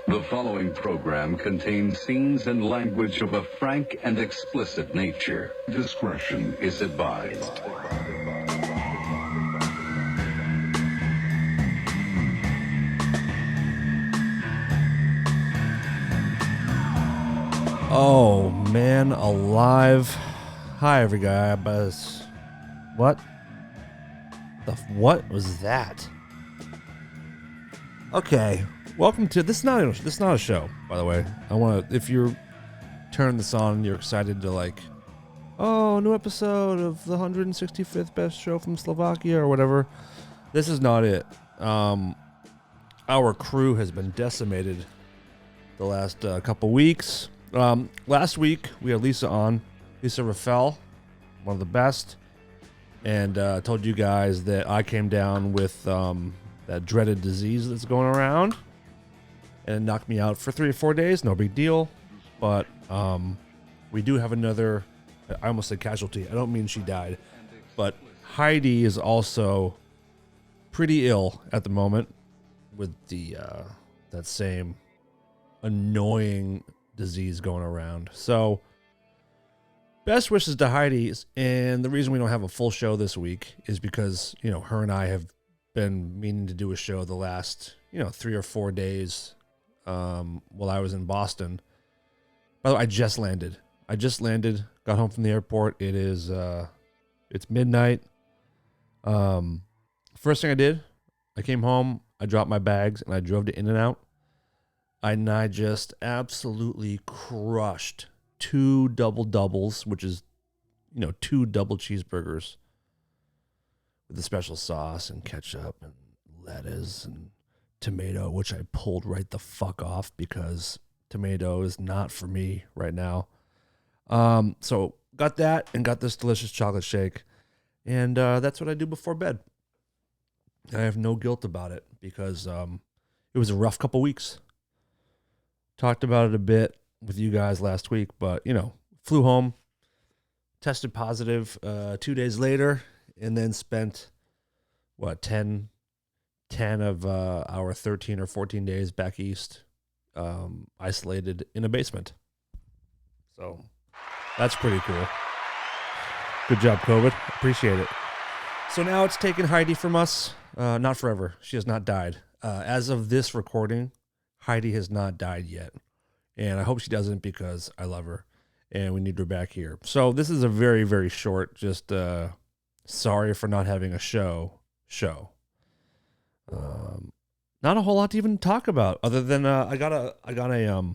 The following program contains scenes and language of a frank and explicit nature. Discretion is advised. Oh, man, alive. Hi, every guy. What? What was that? Okay, welcome to this. This is not a show, by the way. I want to. If you're turning this on, you're excited to new episode of the 165th best show from Slovakia or whatever. This is not it. Our crew has been decimated the last couple weeks. Last week we had Lisa on, Lisa Rafael, one of the best, and told you guys that I came down with that dreaded disease that's going around, and it knocked me out for 3 or 4 days. No big deal, but we do have another. I almost said casualty. I don't mean she died, but Heidi is also pretty ill at the moment with the that same annoying disease going around. So best wishes to Heidi. And the reason we don't have a full show this week is because, her and I have been meaning to do a show the last, 3 or 4 days while I was in Boston. By the way, I just landed, got home from the airport. It is, it's midnight. First thing I did, I came home, I dropped my bags, and I drove to In-N-Out. And I just absolutely crushed 2 double doubles, which is, 2 double cheeseburgers with a special sauce and ketchup and lettuce and tomato, which I pulled right the fuck off because tomato is not for me right now. So got that and got this delicious chocolate shake. And that's what I do before bed. I have no guilt about it because it was a rough couple weeks. Talked about it a bit with you guys last week, but, flew home, tested positive 2 days later, and then spent, 10 of our 13 or 14 days back east, isolated in a basement. So that's pretty cool. Good job, COVID. Appreciate it. So now it's taken Heidi from us. Not forever. She has not died. As of this recording, Heidi has not died yet, and I hope she doesn't because I love her, and we need her back here. So this is a very, very short, just sorry for not having a show. Not a whole lot to even talk about, other than I got a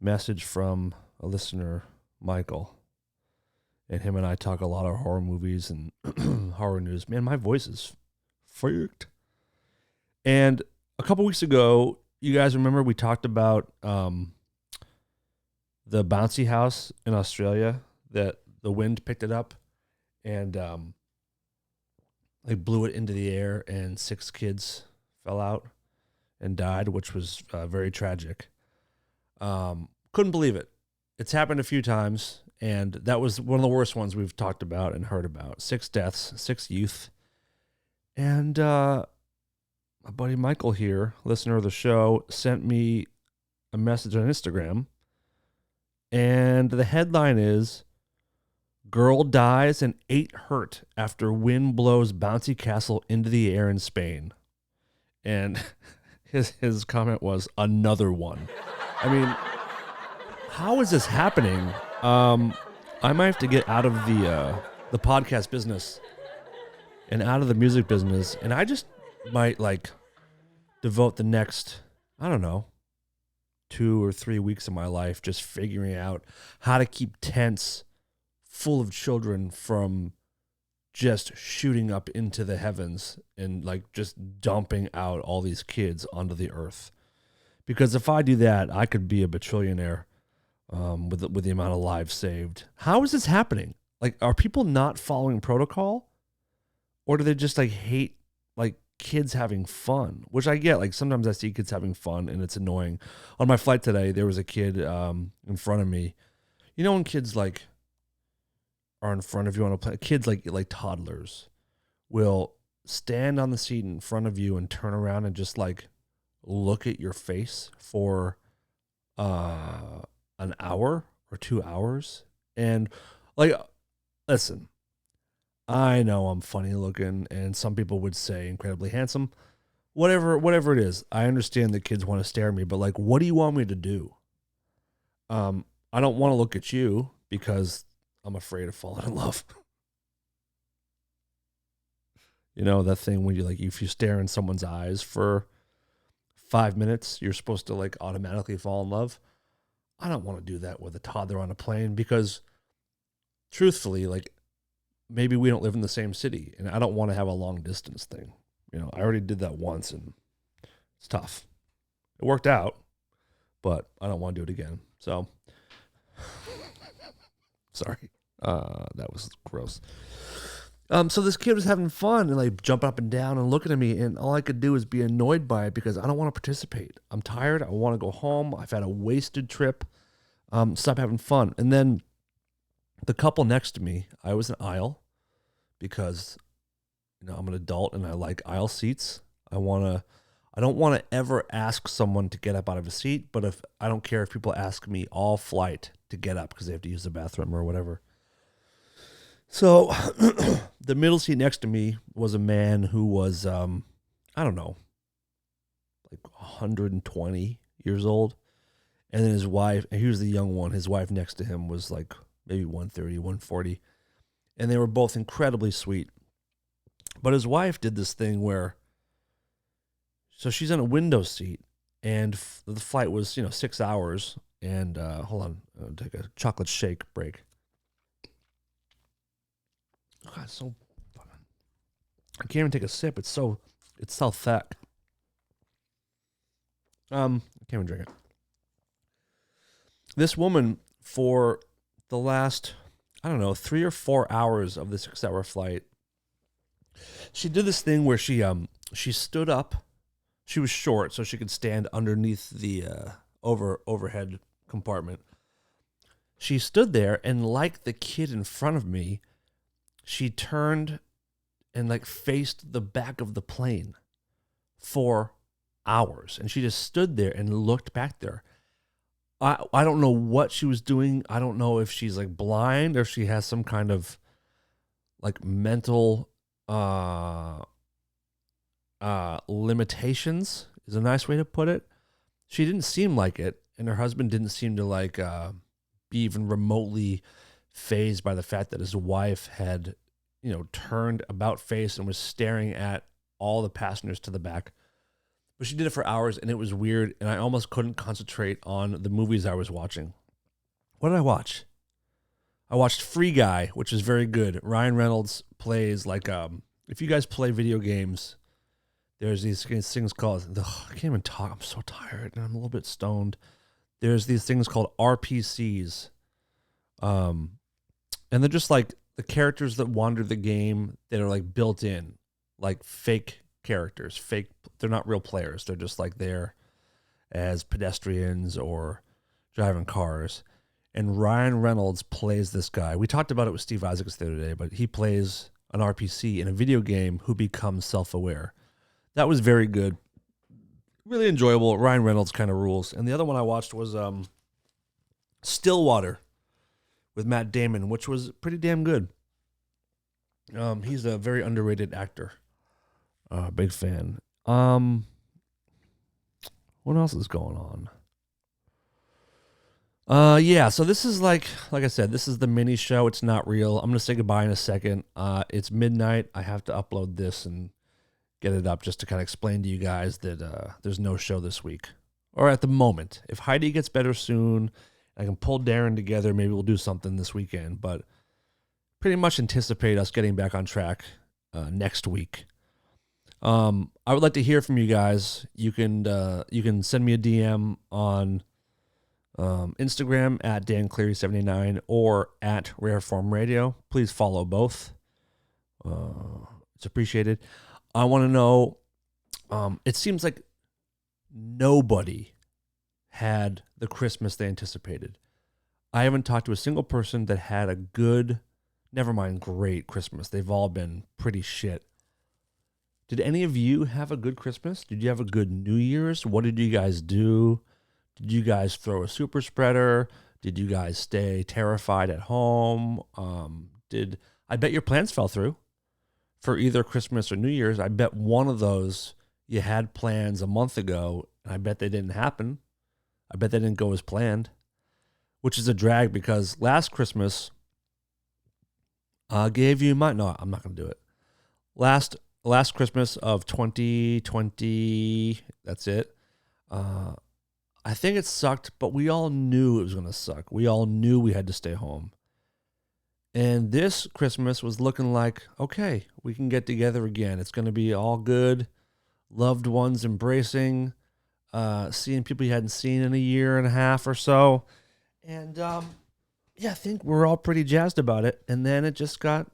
message from a listener, Michael, and him and I talk a lot of horror movies and horror news. Man, my voice is freaked. And a couple weeks ago, you guys remember we talked about the bouncy house in Australia that the wind picked it up and they blew it into the air and 6 kids fell out and died, which was very tragic. Couldn't believe it. It's happened a few times, and that was one of the worst ones we've talked about and heard about. 6 deaths, 6 youth. And my buddy Michael here, listener of the show, sent me a message on Instagram. And the headline is, "Girl dies and 8 hurt after wind blows bouncy castle into the air in Spain." And his comment was, "Another one." I mean, how is this happening? I might have to get out of the podcast business and out of the music business, and I just might devote the next, 2 or 3 weeks of my life just figuring out how to keep tents full of children from just shooting up into the heavens and just dumping out all these kids onto the earth. Because if I do that, I could be a bajillionaire with the amount of lives saved. How is this happening? Are people not following protocol? Or do they just hate kids having fun? Which I get. Sometimes I see kids having fun and it's annoying. On my flight today, there was a kid in front of me. You know when kids are in front of you on a plane? Kids like toddlers will stand on the seat in front of you and turn around and just look at your face for an hour or 2 hours. And like, listen, I know I'm funny looking, and some people would say incredibly handsome. Whatever it is, I understand that kids want to stare at me, but like, what do you want me to do? I don't want to look at you because I'm afraid of falling in love. You know, that thing when you like, if you stare in someone's eyes for 5 minutes, you're supposed to like automatically fall in love. I don't want to do that with a toddler on a plane because truthfully, like, maybe we don't live in the same city and I don't want to have a long distance thing. You know, I already did that once and it's tough. It worked out, but I don't want to do it again. So, sorry. That was gross. So this kid was having fun and like jumping up and down and looking at me, and all I could do is be annoyed by it because I don't want to participate. I'm tired. I want to go home. I've had a wasted trip. Stop having fun. And then the couple next to me, I was an aisle because, you know, I'm an adult and I like aisle seats. I don't want to ever ask someone to get up out of a seat, but if I don't care if people ask me all flight to get up because they have to use the bathroom or whatever. So the middle seat next to me was a man who was, I don't know, like 120 years old. And then his wife, and he was the young one, his wife next to him was like maybe 130, 140. And they were both incredibly sweet. But his wife did this thing where, so she's in a window seat, and the flight was, 6 hours. And hold on, I'll take a chocolate shake break. God, it's so fucking, I can't even take a sip. It's so thick. I can't even drink it. This woman, for the last, 3 or 4 hours of the 6-hour flight, she did this thing where she stood up. She was short, so she could stand underneath the overhead compartment. She stood there, and like the kid in front of me, she turned and like faced the back of the plane for hours. And she just stood there and looked back there. I don't know what she was doing. I don't know if she's like blind or if she has some kind of like mental limitations is a nice way to put it. She didn't seem like it. And her husband didn't seem to like be even remotely fazed by the fact that his wife had, turned about face and was staring at all the passengers to the back. But she did it for hours, and it was weird, and I almost couldn't concentrate on the movies I was watching. What did I watch? I watched Free Guy, which is very good. Ryan Reynolds plays like, if you guys play video games, there's these things called, I can't even talk, I'm so tired, and I'm a little bit stoned. There's these things called RPCs. And they're just like the characters that wander the game that are like built in, like fake characters. They're not real players. They're just like there as pedestrians or driving cars. And Ryan Reynolds plays this guy. We talked about it with Steve Isaacs the other day, but he plays an RPC in a video game who becomes self-aware. That was very good. Really enjoyable. Ryan Reynolds kind of rules. And the other one I watched was Stillwater with Matt Damon, which was pretty damn good. He's a very underrated actor. Big fan. What else is going on? Yeah, so this is like I said, this is the mini show. It's not real. I'm going to say goodbye in a second. It's midnight. I have to upload this and get it up just to kind of explain to you guys that there's no show this week. Or at the moment. If Heidi gets better soon, I can pull Darren together, maybe we'll do something this weekend. But pretty much anticipate us getting back on track next week. I would like to hear from you guys. You can send me a DM on Instagram at Dan Cleary79 or at Rareform Radio. Please follow both. It's appreciated. I want to know, it seems like nobody had the Christmas they anticipated. I haven't talked to a single person that had a good, never mind great Christmas. They've all been pretty shit. Did any of you have a good Christmas? Did you have a good New Year's? What did you guys do? Did you guys throw a super spreader? Did you guys stay terrified at home? I bet your plans fell through for either Christmas or New Year's. I bet one of those you had plans a month ago, and I bet they didn't happen. I bet they didn't go as planned, which is a drag because last Christmas gave you my, no, I'm not going to do it. Last Christmas of 2020, that's it. I think it sucked, but we all knew it was going to suck. We all knew we had to stay home. And this Christmas was looking like, okay, we can get together again. It's going to be all good. Loved ones embracing, seeing people you hadn't seen in a year and a half or so. And yeah, I think we're all pretty jazzed about it. And then it just got,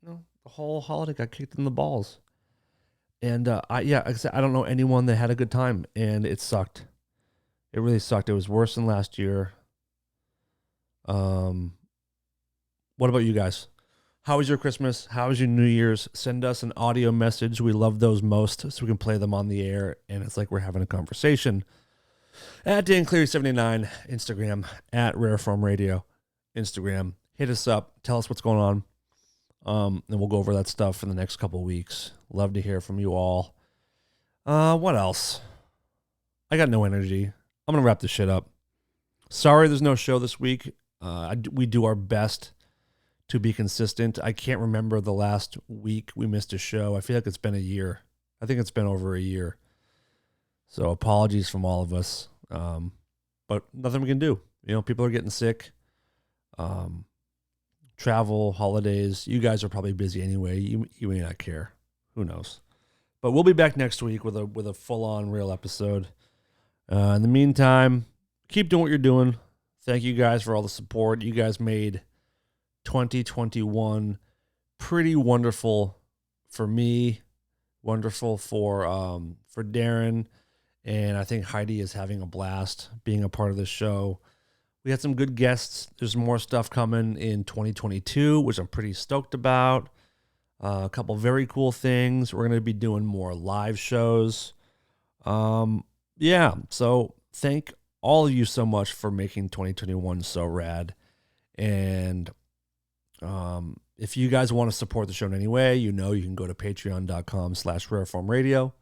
the whole holiday got kicked in the balls. And I don't know anyone that had a good time, and it sucked. It really sucked. It was worse than last year. What about you guys? How was your Christmas? How was your New Year's? Send us an audio message. We love those most, so we can play them on the air, and it's like we're having a conversation. At Dan Cleary 79, Instagram, at Rareform Radio, Instagram. Hit us up. Tell us what's going on. And we'll go over that stuff in the next couple of weeks. Love to hear from you all. What else? I got no energy. I'm going to wrap this shit up. Sorry there's no show this week. We do our best to be consistent. I can't remember the last week we missed a show. I feel like it's been a year. I think it's been over a year. So apologies from all of us. But nothing we can do. People are getting sick. Travel, holidays. You guys are probably busy anyway. You may not care. Who knows? But we'll be back next week with a full-on real episode. In the meantime, keep doing what you're doing. Thank you guys for all the support. You guys made 2021 pretty wonderful for me, wonderful for Darren, and I think Heidi is having a blast being a part of this show. We had some good guests. There's more stuff coming in 2022, which I'm pretty stoked about. A couple very cool things. We're going to be doing more live shows. Yeah, so thank all of you so much for making 2021 so rad. And if you guys want to support the show in any way, you can go to patreon.com/rareformradio.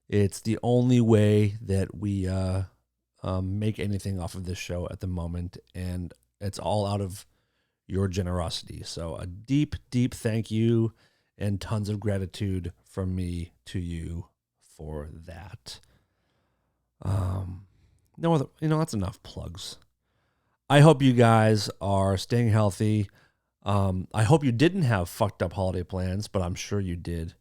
It's the only way that we make anything off of this show at the moment, and it's all out of your generosity. So a deep, deep thank you and tons of gratitude from me to you for that. That's enough plugs. I hope you guys are staying healthy. I hope you didn't have fucked up holiday plans, but I'm sure you did.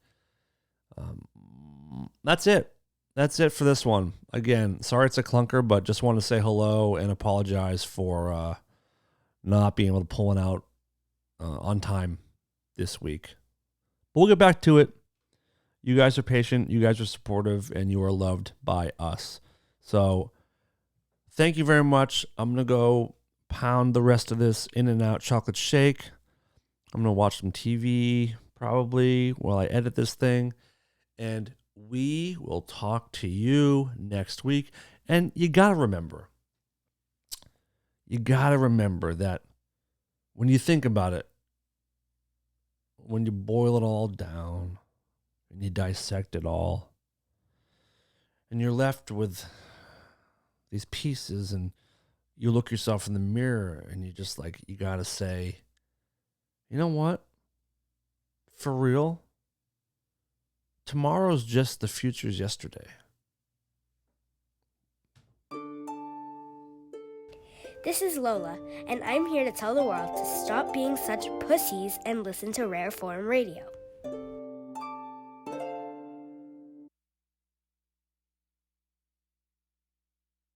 That's it. That's it for this one. Again, sorry it's a clunker, but just want to say hello and apologize for not being able to pull it out on time this week. But we'll get back to it. You guys are patient, you guys are supportive, and you are loved by us. So thank you very much. I'm going to go pound the rest of this In-N-Out chocolate shake. I'm going to watch some TV probably while I edit this thing. And we will talk to you next week. And you got to remember that when you think about it, when you boil it all down and you dissect it all, and you're left with these pieces, and you look yourself in the mirror and you got to say, you know what? For real, tomorrow's just the future's yesterday. This is Lola, and I'm here to tell the world to stop being such pussies and listen to Rareform Radio.